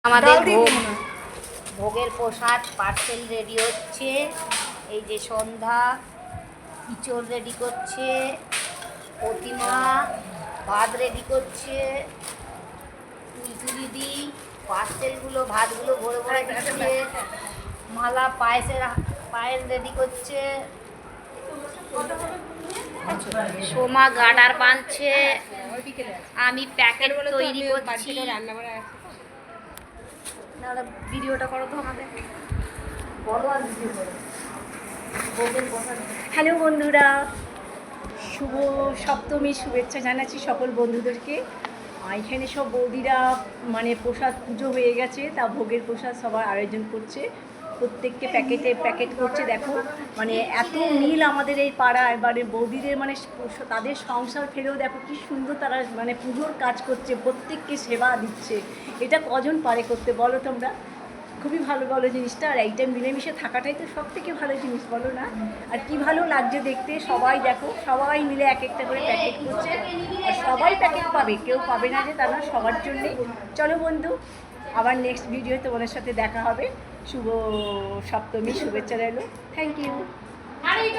আমাদের ভোগের প্রসাদ parcel ready হচ্ছে। এই যে সন্ধ্যা ইঁচড় রেডি করছে, প্রতিমা ভাত রেডি করছে, দিদি পার্সেলগুলো ভাতগুলো ভরে ভরে দিচ্ছে, মালা পায়েস রেডি করছে, সোমা গাডার বাঁধছে, আমি প্যাকেট তৈরি করছি। ভিডিওটা করো তো আমাদের, বলো আর ভিডিও করো। হ্যালো বন্ধুরা, শুভ সপ্তমীর শুভেচ্ছা জানাচ্ছি সকল বন্ধুদেরকে। এখানে সব বৌদিরা মানে প্রসাদ পুজো হয়ে গেছে, তা ভোগের প্রসাদ সবার আয়োজন করছে, প্রত্যেককে প্যাকেট করছে। দেখো মানে এত মিল আমাদের এই পাড়া, এবারে বৌদিদের মানে তাদের সংসার ফেলেও দেখো কি সুন্দর তারা মানে পুজোর কাজ করছে, প্রত্যেককে সেবা দিচ্ছে। এটা কজন পারে করতে বলো তোমরা? খুবই ভালো বলো জিনিসটা। আর এইটা মিলেমিশে থাকাটাই তো সব থেকে ভালো জিনিস, বলো না? আর কি ভালো লাগছে দেখতে, সবাই দেখো সবাই মিলে এক একটা করে প্যাকেট করছে, আর সবাই প্যাকেট পাবে, কেউ পাবে না যে তা না, সবার জন্যে। চলো বন্ধু, আবার নেক্সট ভিডিও তোমাদের সাথে দেখা হবে। শুভ সপ্তমী শুভেচ্ছা রইল। Thank you.